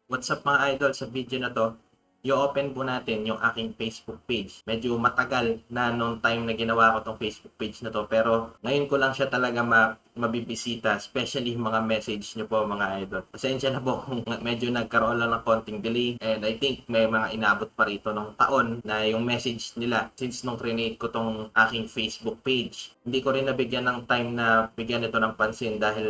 What's up mga idol, sa video na to, i-open po natin yung aking Facebook page. Medyo matagal na nung time na ginawa ko tong Facebook page na to, pero ngayon ko lang siya talaga mabibisita, especially yung mga message nyo po mga idol. Pasensya na po kung medyo nagkaroon lang ng konting delay, and I think may mga inabot pa rito ng taon na yung message nila since nung create ko tong aking Facebook page. Hindi ko rin nabigyan ng time na bigyan ito ng pansin dahil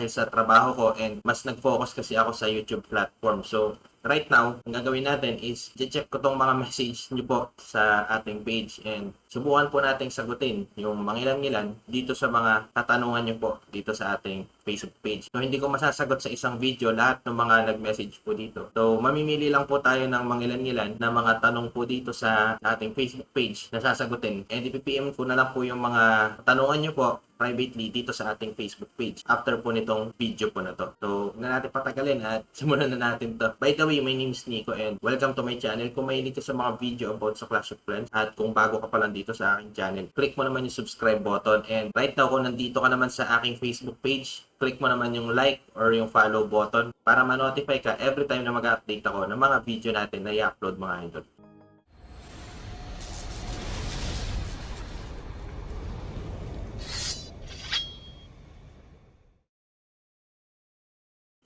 sa trabaho ko, and mas nag-focus kasi ako sa YouTube platform. So right now, ang gagawin natin is check ko tong mga message nyo po sa ating page, and subukan po nating sagutin yung mangilan-ngilan dito sa mga katanungan nyo po dito sa ating Facebook page. So hindi ko masasagot sa isang video lahat ng mga nag-message po dito. So mamimili lang po tayo ng mangilan-ngilan na mga tanong po dito sa ating Facebook page na sasagutin, and ipipm ko na lang po yung mga tanungan nyo po privately dito sa ating Facebook page after po nitong video po na to. So, huwag na natin patagalin at simulan na natin to. By the way, my name is Nico and welcome to my channel. Kung mahilig ka sa mga video about sa Clash of Clans at kung bago ka pa lang dito sa aking channel, click mo naman yung subscribe button, and right now kung nandito ka naman sa aking Facebook page, click mo naman yung like or yung follow button para ma-notify ka every time na mag-update ako ng mga video natin na i-upload mga idol.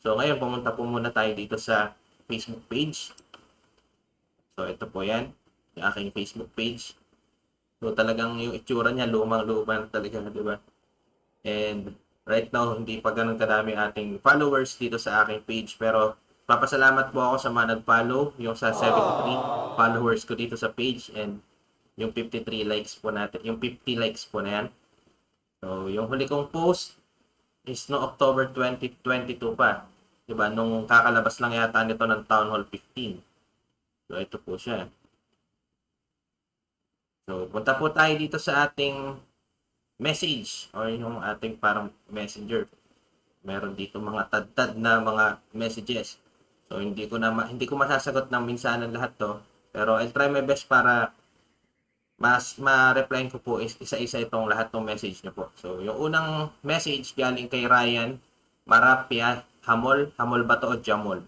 So ngayon, pumunta po muna tayo dito sa Facebook page. So ito po yan, yung aking Facebook page. So talagang yung itsura niya, lumang-luma talaga, di ba? And right now, hindi pa ganun kadami ating followers dito sa aking page. Pero papasalamat po ako sa mga nag-follow, yung sa 73 followers ko dito sa page, and yung 53 likes po natin, yung 50 likes po na yan. So yung huli kong post is no October 2022 pa. Diba? Nung kakalabas lang yata nito ng Town Hall 15. So, ito po siya. So, punta po tayo dito sa ating message or yung ating parang messenger. Meron dito mga tad-tad na mga messages. So, hindi ko masasagot ng minsanan lahat to. Pero I'll try my best para mas ma-reply ko po is isa-isa itong lahat ng message niyo po. So, yung unang message galing kay Ryan Marapia Hamol. Hamol ba to o Jamol?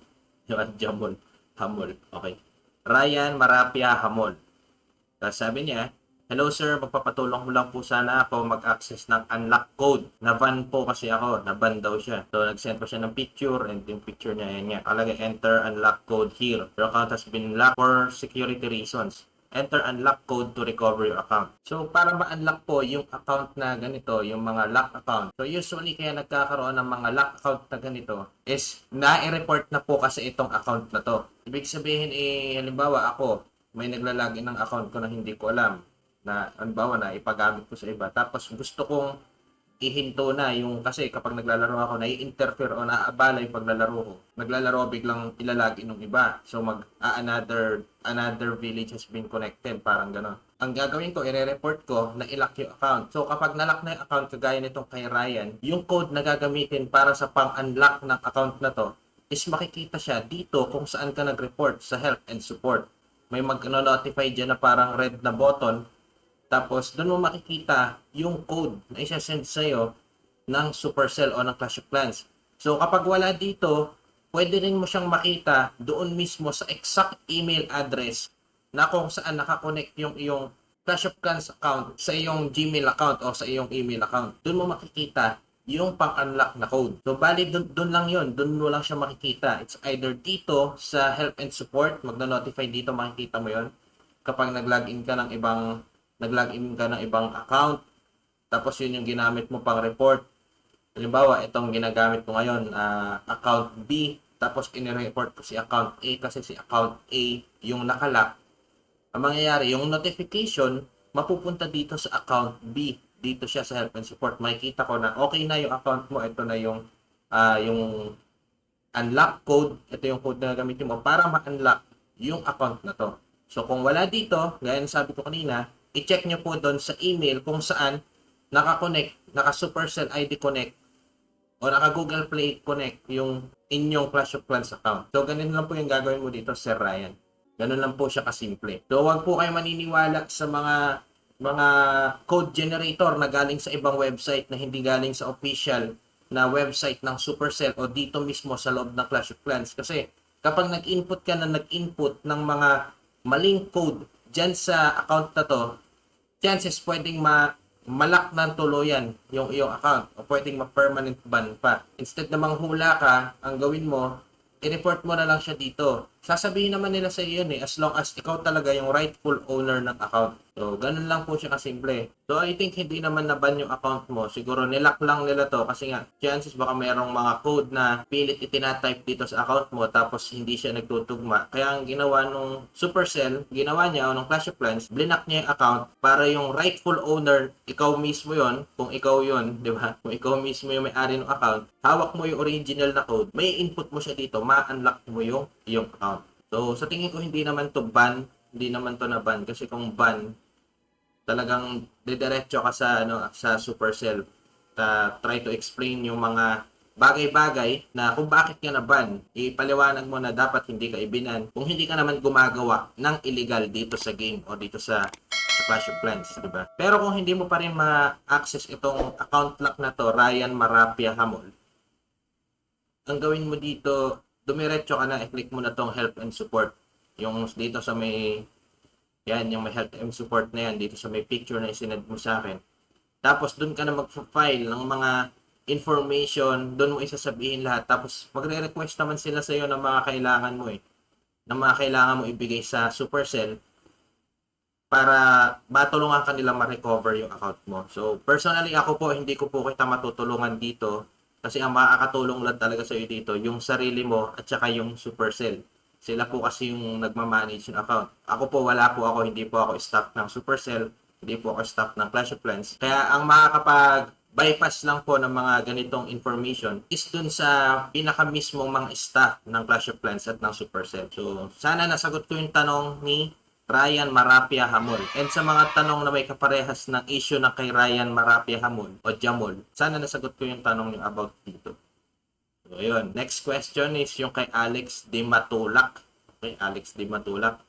Yung Jamol. Hamol. Okay. Ryan Marapia Hamol. Tapos sabi niya, "Hello sir, magpapatulong mo lang po sana ako mag-access ng unlock code. Na-ban po kasi ako. Na-ban daw siya." So, nag-send pa siya ng picture, and yung picture niya, yan niya. Kalagay, "Enter unlock code here. Your account has been locked for security reasons. Enter unlock code to recover your account." So, para ma-unlock po yung account na ganito, yung mga lock account. So, usually kaya nagkakaroon ng mga lock account na ganito is na-report na po kasi itong account na to. Ibig sabihin, halimbawa ako, may naglalagin ng account ko na hindi ko alam na halimbawa na ipagamit ko sa iba. Tapos gusto kong ihinto na yung, kasi kapag naglalaro ako, nai-interfere o naaabala yung paglalaro ko. Naglalaro biglang ilalagin ng iba. So another village has been connected, parang gano'n. Ang gagawin ko, i-report ko na ilock yung account. So kapag nalock na yung account, kagaya nitong kay Ryan, yung code na gagamitin para sa pang-unlock ng account na to is makikita siya dito kung saan ka nag-report sa help and support. May mag-notify dyan na parang red na button. Tapos, doon mo makikita yung code na isa-send sa'yo ng Supercell o ng Clash of Clans. So, kapag wala dito, pwede rin mo siyang makita doon mismo sa exact email address na kung saan nakakonect yung iyong Clash of Clans account sa iyong Gmail account o sa iyong email account. Doon mo makikita yung pang-unlock na code. So, bali, doon lang yun. Doon mo lang siya makikita. It's either dito sa help and support, magna-notify dito, makikita mo yon kapag nag-login ka ng ibang account, tapos yun yung ginamit mo pang report. Halimbawa, itong ginagamit ko ngayon, account B, tapos in-report ko si account A kasi si account A yung nakalock. Ang mangyayari, yung notification, mapupunta dito sa account B. Dito siya sa help and support. Makikita ko na okay na yung account mo. Ito na yung unlock code. Ito yung code na gamitin mo para ma-unlock yung account na to. So, kung wala dito, gaya ng sabi ko kanina, i-check nyo po doon sa email kung saan naka-connect, naka-Supercell ID Connect o naka-Google Play Connect yung inyong Clash of Clans account. So, ganun lang po yung gagawin mo dito, Sir Ryan. Ganun lang po siya kasimple. So, wag po kayo maniniwala sa mga code generator na galing sa ibang website na hindi galing sa official na website ng Supercell o dito mismo sa loob ng Clash of Clans. Kasi kapag nag-input ka na nag-input ng mga maling code dyan sa account na to, chances pwedeng malak ng tuluyan yung iyong account o pwedeng ma-permanent ban pa. Instead na manghula ka, ang gawin mo, i-report mo na lang siya dito. Sasabihin naman nila sa iyo yun as long as ikaw talaga yung rightful owner ng account. So, ganun lang po siya kasimple. So, I think hindi naman naban yung account mo. Siguro nilock lang nila to kasi nga, chances baka mayroong mga code na pilit itinatype dito sa account mo tapos hindi siya nagtutugma. Kaya ang ginawa nung Supercell, ginawa niya o nung Clash of Clans, blinak niya yung account para yung rightful owner, ikaw mismo yon, kung ikaw yon, di ba? Kung ikaw mismo yung may-ari ng account, hawak mo yung original na code, may input mo siya dito, ma-unlock mo yung account. So, sa tingin ko hindi naman to ban, hindi naman to na ban kasi kung ban, talagang didiretso ka sa sa Supercell. Try to explain yung mga bagay-bagay na kung bakit ka na-ban. Ipaliwanag mo na dapat hindi ka ibinan kung hindi ka naman gumagawa ng illegal dito sa game o dito sa Clash of Clans, di ba? Pero kung hindi mo pa rin ma-access itong account lock na to, Ryan Marapia Hamol, ang gawin mo dito, dumiretso ka na, i-click mo na tong help and support. Yung dito sa may yan, yung may help and support na yan, dito sa may picture na isinad mo sa akin. Tapos, dun ka na mag-file ng mga information, dun mo isasabihin lahat. Tapos, magre-request naman sila sa iyo ng mga kailangan mo ng mga kailangan mo ibigay sa Supercell para matulungan ka nila ma-recover yung account mo. So, personally, ako po, hindi ko po kita matutulungan dito kasi ang makakatulong lang talaga sa iyo dito, yung sarili mo at saka yung Supercell. Sila po kasi yung nagmamanage yung account. Ako po, wala po ako, hindi po ako staff ng Supercell, hindi po ako staff ng Clash of Clans. Kaya ang makakapag-bypass lang po ng mga ganitong information is dun sa pinaka-mismong mga staff ng Clash of Clans at ng Supercell. So, sana nasagot ko yung tanong ni Ryan Marapia Hamol. And sa mga tanong na may kaparehas ng issue na kay Ryan Marapia Hamol o Jamol, sana nasagot ko yung tanong niyo about dito. So, yun. Next question is yung kay Alex Di Matulak. Okay, Alex Di Matulak.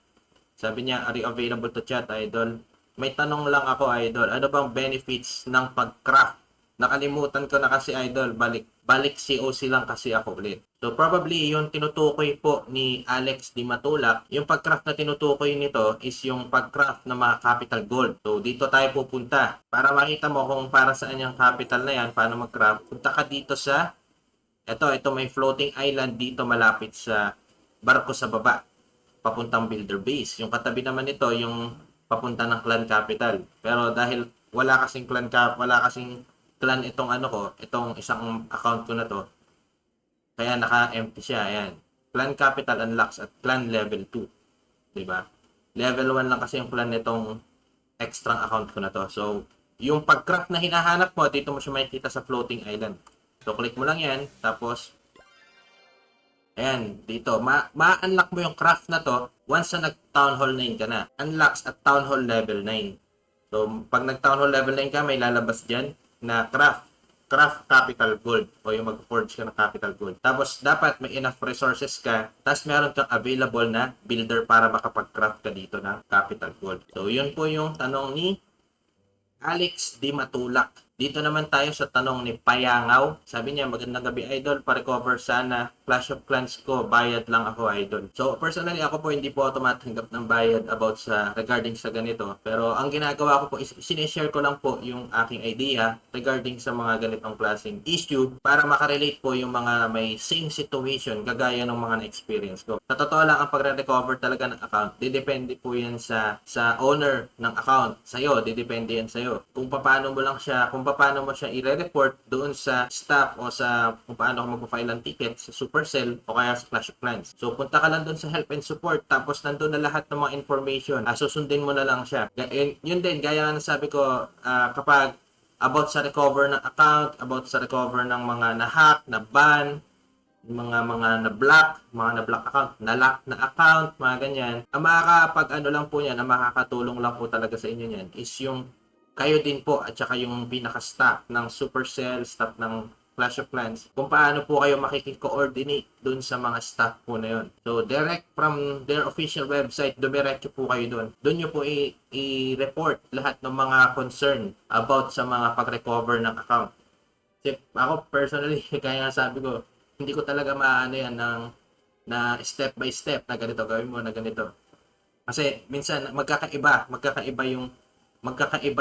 Sabi niya, are you available to chat, idol? May tanong lang ako, idol. Ano bang benefits ng pag-craft? Nakalimutan ko na kasi, idol. Balik COC lang kasi ako ulit. So, probably yung tinutukoy po ni Alex Di Matulak, yung pag-craft na tinutukoy nito is yung pag-craft ng mga capital gold. So, dito tayo pupunta. Para makita mo kung para saan yung capital na yan, paano mag-craft, punta ka dito sa ito may floating island dito malapit sa barko sa baba, papuntang builder base. Yung katabi naman nito, yung papunta ng clan capital. Pero dahil wala kasing clan itong itong isang account ko na to, kaya naka-empty siya. Ayan. Clan capital unlocks at clan level 2. 'Di ba? Level 1 lang kasi yung clan nitong extra account ko na to. So, yung pag-craft na hinahanap mo, dito mo siya makikita sa floating island. So, click mo lang yan. Tapos, ayan, dito. Ma-unlock mo yung craft na to once na nag-Town Hall 9 ka na. Unlocks at Town Hall level 9. So, pag nag-Town Hall level 9 ka, may lalabas dyan na craft capital gold o yung mag-forge ka ng capital gold. Tapos, dapat may enough resources ka. Tapos, meron kang available na builder para makapag-craft ka dito ng capital gold. So, yun po yung tanong ni Alex Di Matulak. Dito naman tayo sa tanong ni Payangaw. Sabi niya, magandang gabi, idol. Pa-recover sana. Clash of Clans ko, bayad lang ako, idol. So, personally, ako po hindi po ako tumatanggap ng bayad about regarding sa ganito. Pero, ang ginagawa ko po is, sinishare ko lang po yung aking idea regarding sa mga ganitong klaseng issue para makarelate po yung mga may same situation kagaya ng mga na-experience ko. Sa totoo lang, ang pagre-recover talaga ng account, didepende po yan sa owner ng account. Sa'yo, didepende yan sa'yo. Kung paano mo siya i-report doon sa staff o sa kung paano ka magpa-file ng ticket sa Supercell o kaya sa Clash of Clans. So, punta ka lang doon sa help and support tapos nandun na lahat ng mga information. Susundin mo na lang siya. Yun din, gaya na sabi ko, kapag about sa recover ng account, about sa recover ng mga na-hack, na-ban, mga na-block, mga na-block account, na-lock na account, mga ganyan. Ang lang po yan, ang makakatulong lang po talaga sa inyo yan is yung kayo din po at saka yung pinaka-staff ng Supercell, staff ng Clash of Clans, kung paano po kayo makikikoordinate dun sa mga staff po na yun. So, direct from their official website, dumiretso po kayo dun. Dun nyo po i-report lahat ng mga concern about sa mga pag-recover ng account. Kasi ako personally, kaya sabi ko, hindi ko talaga maano yan ng na step by step na ganito gawin mo na ganito. Kasi minsan magkakaiba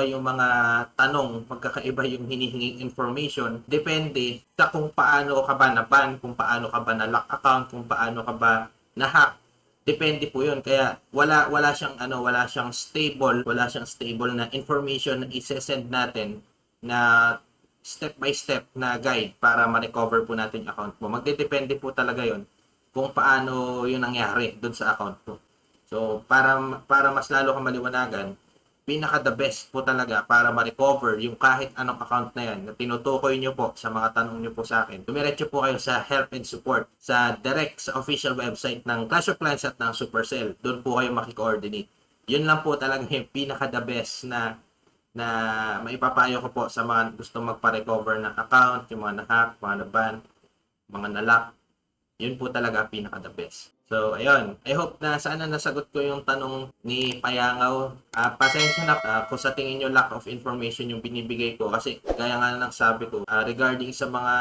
yung mga tanong, magkakaiba yung hinihinging information, depende sa kung paano ka ba na-ban, kung paano ka ba na-lock account, kung paano ka ba na-hack. Depende po 'yun. Kaya wala siyang stable na information na i-send natin na step by step na guide para ma-recover po natin yung account mo. Magdedepende po talaga 'yon kung paano 'yung nangyari doon sa account mo. So, para mas lalo kang maliwanagan, pinaka the best po talaga para ma-recover yung kahit anong account na yan na tinutukoy nyo po sa mga tanong nyo po sa akin. Dumiretso po kayo sa help and support sa direct sa official website ng Clash of Clans at ng Supercell. Doon po kayo makikoordinate. Yun lang po talaga yung pinaka the best na maipapayo ko po sa mga gusto magpa-recover ng account, yung mga na-hack, mga na-ban, mga na-lock. Yun po talaga pinaka the best. So, ayun. I hope na sana nasagot ko yung tanong ni Payangaw. Pasensya na kung sa tingin nyo lack of information yung binibigay ko. Kasi gaya nga ng sabi ko, regarding sa mga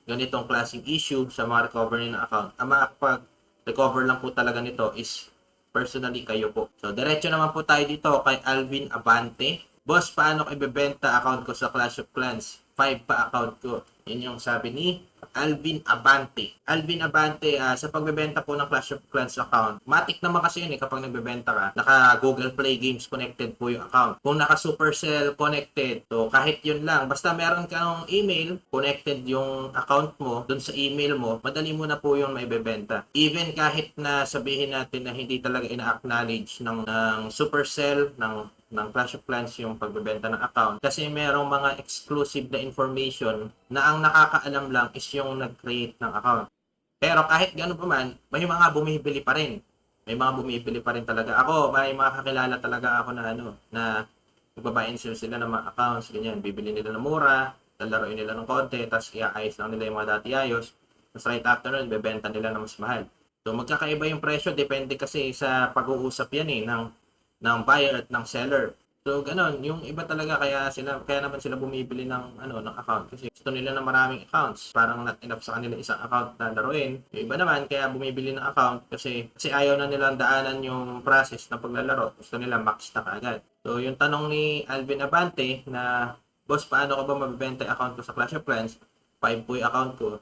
ganitong klaseng issue sa mga recovery ng account, ang makapag-recover lang po talaga nito is personally kayo po. So, diretso naman po tayo dito kay Alvin Abante. Boss, paano ko ibebenta account ko sa Clash of Clans? 5 pa account ko. Yun yung sabi ni Alvin Abante. Alvin Abante, sa pagbebenta po ng Clash of Clans account, matik naman kasi yun kapag nagbebenta ka, naka Google Play Games connected po yung account. Kung naka Supercell connected, so kahit yun lang, basta meron kang email, connected yung account mo, dun sa email mo, madali mo na po yung maibebenta. Even kahit na sabihin natin na hindi talaga ina-acknowledge ng Supercell, ng Clash of Clans yung pagbebenta ng account kasi merong mga exclusive na information na ang nakakaalam lang is yung nag-create ng account. Pero kahit gano'n pa man, may mga bumibili pa rin. May mga bumibili pa rin talaga. May mga kakilala talaga ako na magbabuy and sell sila ng mga accounts, ganyan. Bibili nila ng mura, lalaroin nila ng konti, tapos iaayos lang nila yung mga dati ayos. Tapos right after nun, bebenta nila ng mas mahal. So magkakaiba yung presyo, depende kasi sa pag-uusap yan ng buyer at ng seller. So ganon, yung iba talaga kaya naman sila bumibili ng account kasi gusto nila ng maraming accounts. Parang not enough sa kanila isang account na laruin. Yung iba naman kaya bumibili ng account kasi ayaw na nilang daanan yung process ng paglalaro. Gusto nila max na kaagad. So yung tanong ni Alvin Abante na, boss, paano ko ba mabibenta yung account ko sa Clash of Clans? 5 po yung account ko.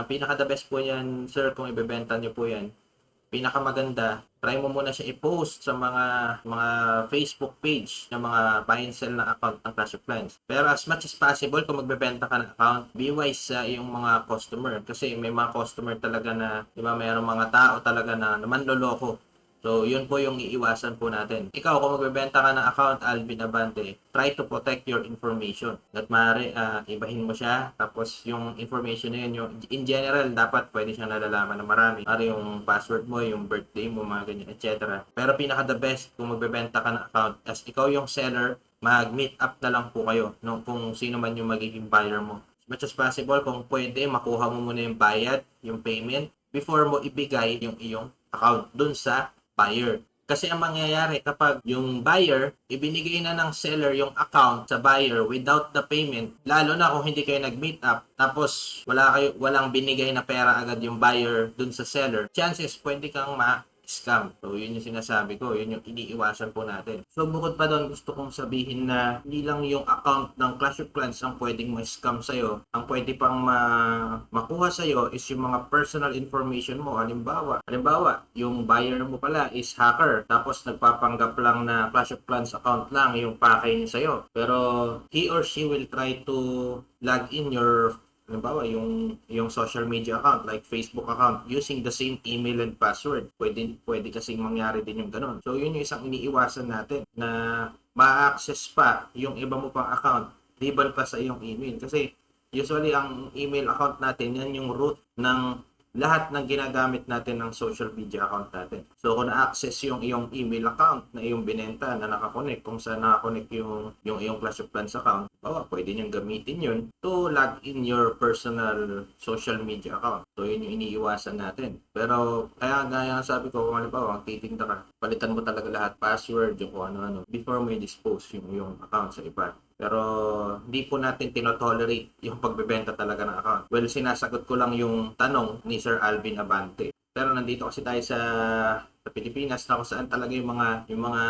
Pinaka the best po yan, sir, kung ibebenta niyo po yan. Pinakamaganda, try mo muna siya i-post sa mga Facebook page ng mga buy and sell na account ng Clash of Clans. Pero as much as possible, kung magbebenta ka ng account, be wise sa iyong mga customer. Kasi may mga customer talaga na, di ba, mayroong mga tao talaga na manloloko. So, yun po yung iiwasan po natin. Ikaw, kung magbebenta ka ng account, Alvin Abante, try to protect your information. At maaari, ibahin mo siya. Tapos, yung information na yun, in general, dapat pwede siyang nalalaman ng marami. Ari yung password mo, yung birthday mo, mga ganyan, etc. Pero pinaka the best, kung magbebenta ka ng account, as ikaw yung seller, mag-meet up na lang po kayo kung sino man yung magiging buyer mo. As much as possible, kung pwede, makuha mo muna yung bayad, yung payment, before mo ibigay yung iyong account dun sa buyer. Kasi ang mangyayari kapag yung buyer, ibinigay na ng seller yung account sa buyer without the payment, lalo na kung hindi kayo nag-meet up, tapos walang binigay na pera agad yung buyer dun sa seller, chances pwede kang scam. So, yun yung sinasabi ko. Yun yung iniiwasan po natin. So, bukod pa doon, gusto kong sabihin na hindi lang yung account ng Clash of Clans ang pwedeng ma-scam sa'yo. Ang pwede pang makuha sa'yo is yung mga personal information mo. Halimbawa, yung buyer mo pala is hacker. Tapos, nagpapanggap lang na Clash of Clans account lang yung pakay niya sa'yo. Pero, he or she will try to log in your halimbawa, yung social media account like Facebook account using the same email and password. Pwede kasing mangyari din yung ganun. So, yun yung isang iniiwasan natin na ma-access pa yung iba mo pang account liban pa sa iyong email. Kasi usually ang email account natin, yan yung root ng lahat ng ginagamit natin ng social media account natin. So, kung na-access yung iyong email account na iyong binenta na nakakonect, kung saan nakakonect yung iyong Clash of Clans account, pwede niyong gamitin yun to log in your personal social media account. So, yun yung iniiwasan natin. Pero, kaya gaya sabi ko, kung halimbawa, titinda ka, palitan mo talaga lahat, password, yung kung ano-ano, before mo i-dispose yung account sa iba. Pero hindi po natin tinotolerate yung pagbebenta talaga ng account. Well, sinasagot ko lang yung tanong ni Sir Alvin Abante. Pero nandito kasi tayo sa Pilipinas na kung saan talaga yung mga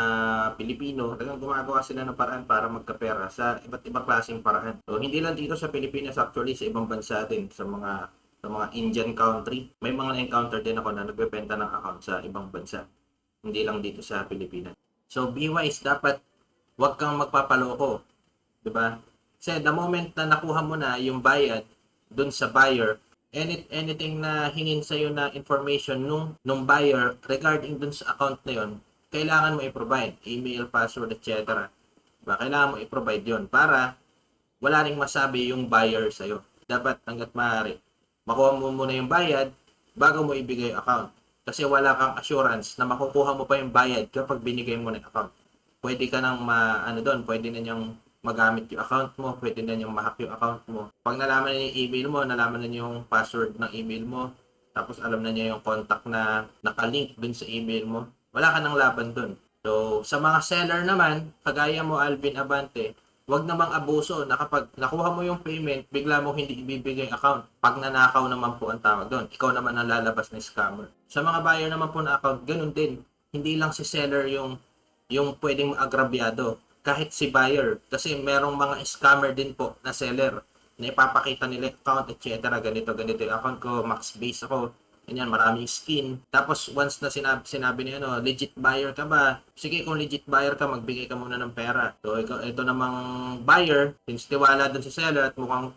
Pilipino talagang gumagawa sila ng paraan para magkapera sa iba't ibang klaseng paraan. So hindi lang dito sa Pilipinas, actually sa ibang bansa din, sa mga Indian country. May mga na-encounter din ako na nagbebenta ng account sa ibang bansa. Hindi lang dito sa Pilipinas. So be wise, dapat wag kang magpapaloko, 'di ba? Kasi the moment na nakuha mo na yung bayad dun sa buyer, anything na hingin sa na information nung buyer regarding dun sa account na yon, kailangan mo i-provide email, password, etc. Diba? Kailangan mo i-provide yon para wala ring masabi yung buyer sa'yo. Dapat hanggat maaari, makuha mo muna yung bayad bago mo ibigay yung account. Kasi wala kang assurance na makukuha mo pa yung bayad kapag binigay mo na yung account. Pwede ka nang pwede na niyang magamit yung account mo, pwede na niyang ma-hack yung account mo. Pag nalaman na yung email mo, nalaman na niya yung password ng email mo, tapos alam na niya yung contact na nakalink dun sa email mo, wala ka nang laban dun. So, sa mga seller naman, kagaya mo Alvin Abante, wag namang abuso na kapag nakuha mo yung payment, bigla mo hindi ibibigay account. Pag nanakaw naman po ang tawag doon, ikaw naman ang lalabas na scammer. Sa mga buyer naman po na account, ganun din. Hindi lang si seller yung pwedeng maagrabyado. Kahit si buyer. Kasi merong mga scammer din po na seller na ipapakita nila account, etc. Ganito yung account ko, max base ako. Ganyan, maraming skin. Tapos once na sinabi niya legit buyer ka ba? Sige, kung legit buyer ka, magbigay ka muna ng pera. So ito namang buyer, since tiwala dun sa seller at mukhang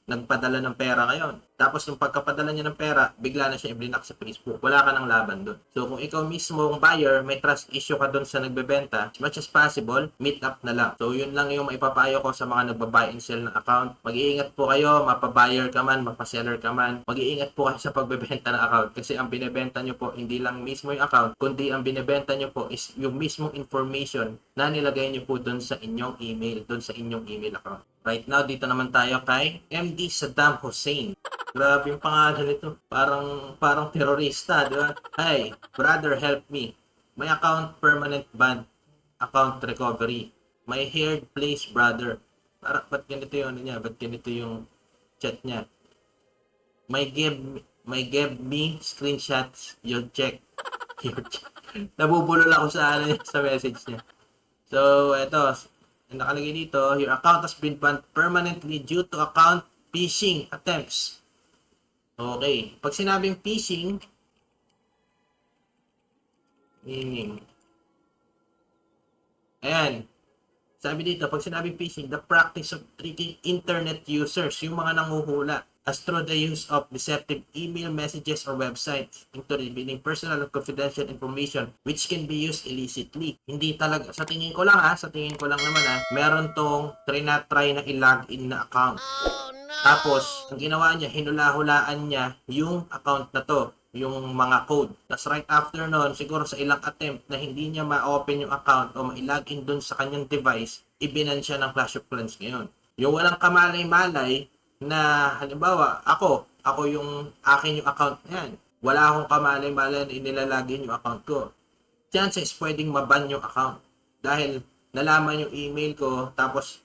nagpadala ng pera ngayon. Tapos yung pagkapadala niya ng pera, bigla na siya i-block sa Facebook. Wala ka ng laban doon. So kung ikaw mismo ang buyer, may trust issue ka doon sa nagbebenta, as much as possible, meet up na lang. So yun lang yung maipapayo ko sa mga nagbabuy and sell ng account. Mag-iingat po kayo, mapa-buyer ka man, mapa-seller ka man. Mag-iingat po kayo sa pagbebenta ng account kasi ang binebenta nyo po hindi lang mismo yung account, kundi ang binebenta nyo po is yung mismong information na nilagay nyo po doon sa inyong email, doon sa inyong email account. Right now, dito naman tayo kay MD Saddam Hussein. Grabe yung pangalan nito. Parang terorista, di ba? Hi, brother, help me. My account permanent ban. Account recovery. My haired place, brother. Ba't ganito yung Ba't ganito yung chat niya? May give me screenshots. You check. Your check. Nabubulol ako sa message niya. So, eto. Nakalagay dito, your account has been banned permanently due to account phishing attempts. Okay. Pag sinabing phishing, meaning, ayan, sabi dito, pag sinabing phishing, the practice of tricking internet users, yung mga nanguhula, as through the use of deceptive email messages or websites into revealing personal and confidential information which can be used illicitly. Hindi talaga, sa tingin ko lang naman meron tong trinatry na i-login na account. Tapos, ang ginawa niya, hinula-hulaan niya yung account na to, yung mga code. Tapos right after nun, siguro sa ilang attempt na hindi niya ma-open yung account o ma-login dun sa kanyang device, ibinan siya ng Clash of Clans ngayon. Yung walang kamalay-malay na halimbawa, ako yung akin yung account na yan. Wala akong kamalay-malay na inilalagin yung account ko. Chances pwedeng maban yung account. Dahil nalaman yung email ko, tapos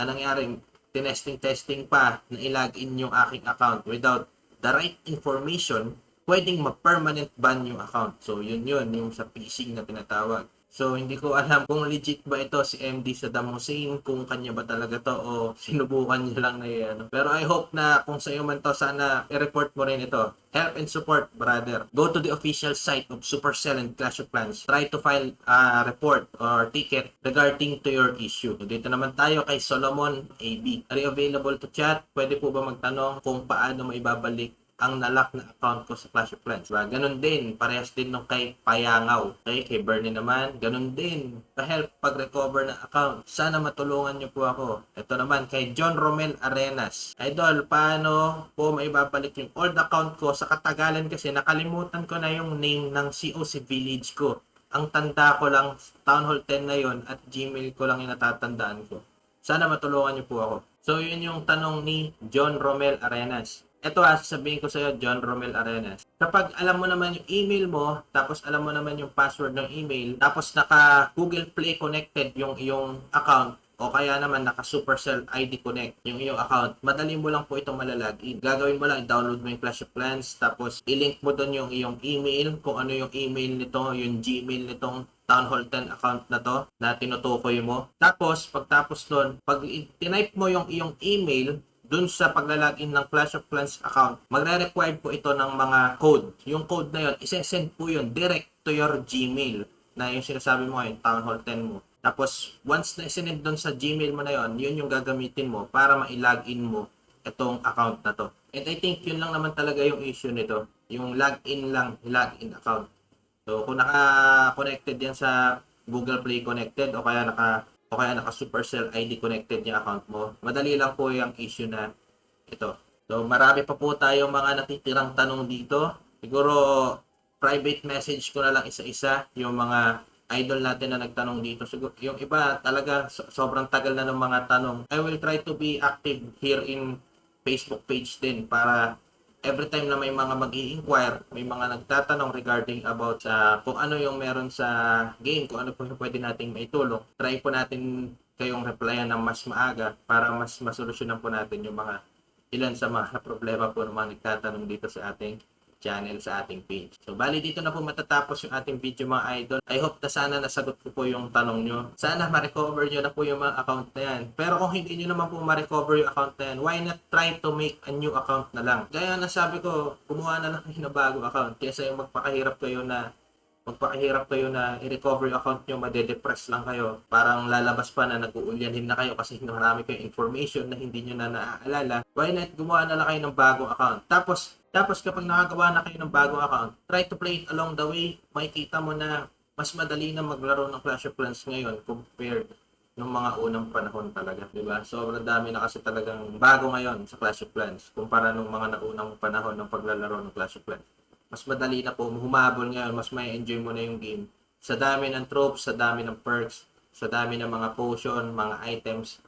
anong nangyari, tinesting pa na ilagin yung aking account without the right information, pwedeng ma-permanent ban yung account. So yun yung sa phishing na tinatawag. So, hindi ko alam kung legit ba ito si MD Saddam Hussein, kung kanya ba talaga to o sinubukan niya lang na yan. Pero I hope na kung sa iyo man to, sana i-report mo rin ito. Help and support, brother. Go to the official site of Supercell and Clash of Clans. Try to file a report or ticket regarding to your issue. Dito naman tayo kay Solomon AB. Are you available to chat? Pwede po ba magtanong kung paano maibabalik ang nalock na account ko sa Clash of Clans. Diba? Ganun din, parehas din nung kay Payangaw. Okay, kay Bernie naman, ganun din. Pa-help pag-recover ng account. Sana matulungan niyo po ako. Ito naman, kay John Romel Arenas. Idol, paano po maibabalik yung old account ko? Sa katagalan kasi, nakalimutan ko na yung name ng COC Village ko. Ang tanda ko lang, Town Hall 10 na yon at Gmail ko lang yung natatandaan ko. Sana matulungan niyo po ako. So, yun yung tanong ni John Romel Arenas. Ito sasabihin ko sa iyo, John Romel Arenas. Kapag alam mo naman yung email mo, tapos alam mo naman yung password ng email, tapos naka Google Play connected yung iyong account, o kaya naman naka Supercell ID Connect yung iyong account, madali mo lang po itong malalagin. Gagawin mo lang, i-download mo yung Clash of Clans, tapos i-link mo doon yung iyong email, kung ano yung email nito, yung Gmail nitong Town Hall 10 account na to na tinutukoy mo. Tapos, pagtapos doon, pag tinype mo yung iyong email, dun sa paglalagin ng Clash of Clans account, magre-require po ito ng mga code. Yung code na yun, isi-send po yun direct to your Gmail na yung sinasabi mo ngayon, Town Hall 10 mo. Tapos, once na isinend doon sa Gmail mo na yon, yun yung gagamitin mo para ma-login mo itong account na to. And I think yun lang naman talaga yung issue nito. Yung login lang, login account. So, kung naka-connected yan sa Google Play connected o kaya naka Supercell ID connected yung account mo, madali lang po yung issue na ito. So, marami pa po tayo mga natitirang tanong dito. Siguro, private message ko na lang isa-isa yung mga idol natin na nagtanong dito. Siguro, yung iba talaga sobrang tagal na ng mga tanong. I will try to be active here in Facebook page din para every time na may mga mag-i-inquire, may mga nagtatanong regarding about sa kung ano yung meron sa game, kung ano po yung pwede nating maitulong, try po natin kayong replyan ng mas maaga para mas masolusyonan po natin yung mga ilan sa mga problema po ng mga nagtatanong dito sa ating channel, sa ating page. So, bali dito na po matatapos yung ating video mga idol. I hope na sana nasagot ko po yung tanong nyo. Sana ma-recover nyo na po yung mga account na yan. Pero kung hindi nyo naman po ma-recover yung account na yan, why not try to make a new account na lang? Kaya nasabi ko, kumuha na lang kayo na bagong account. Kesa yung magpakahirap kayo na i-recover yung account nyo, madedepress lang kayo. Parang lalabas pa na nag-uulyanhin na kayo kasi marami kayong information na hindi nyo na naaalala. Why not gumawa na lang kayo ng bagong account? Tapos kapag nakagawa na kayo ng bagong account, try to play it along the way. Makikita mo na mas madali na maglaro ng Clash of Clans ngayon compared nung mga unang panahon talaga, di ba? Sobrang dami na kasi talagang bago ngayon sa Clash of Clans kumpara nung mga naunang panahon ng paglalaro ng Clash of Clans. Mas madali na po, humabol ngayon, mas may enjoy mo na yung game. Sa dami ng tropes, sa dami ng perks, sa dami ng mga potion, mga items,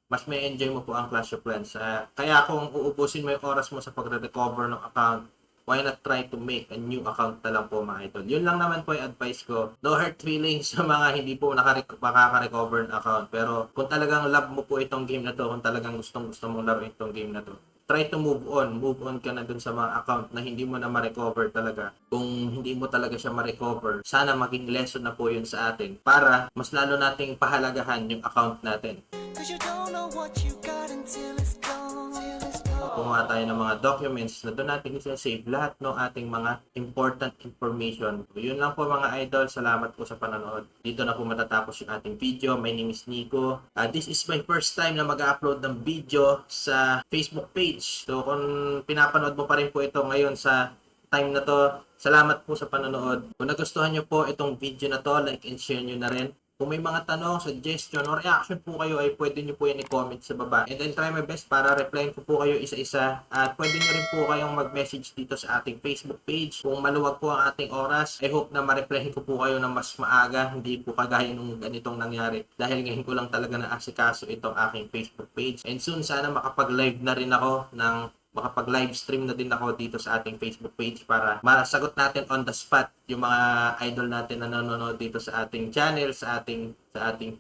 mas may enjoy mo po ang Clash of Clans. Kaya kung uubusin mo yung oras mo sa pagre-recover ng account, why not try to make a new account na lang po mga idol. Yun lang naman po yung advice ko. No hurt feelings sa mga hindi po makaka-recover ng account. Pero kung talagang love mo po itong game na to, kung talagang gusto mong laro itong game na to, try to move on. Move on ka na dun sa mga account na hindi mo na ma-recover talaga. Kung hindi mo talaga siya ma-recover, sana maging lesson na po yun sa atin para mas lalo nating pahalagahan yung account natin. Kumuha tayo ng mga documents na doon natin isa-save lahat ng ating mga important information. So, yun lang po mga idol. Salamat po sa panonood. Dito na po matatapos yung ating video. My name is Nico. This is my first time na mag-upload ng video sa Facebook page. So kung pinapanood mo pa rin po ito ngayon sa time na to, salamat po sa panonood. Kung nagustuhan nyo po itong video na to, like and share nyo na rin. Kung may mga tanong, suggestion, or reaction po kayo ay pwede nyo po yan i-comment sa baba. And I'll try my best para replyan ko po kayo isa-isa. At pwede nyo rin po kayong mag-message dito sa ating Facebook page. Kung maluwag po ang ating oras, I hope na ma-replyan ko po kayo ng mas maaga. Hindi po kagaya nung ganitong nangyari. Dahil ngayon ko lang talaga na-asikaso itong aking Facebook page. And soon sana makapag-live na rin ako makapag-live stream na din ako dito sa ating Facebook page para masagot natin on the spot yung mga idol natin na nanonood dito sa ating channel, sa ating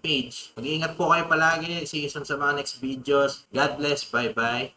page. Mag-iingat po kayo palagi. See you sa mga next videos. God bless. Bye-bye.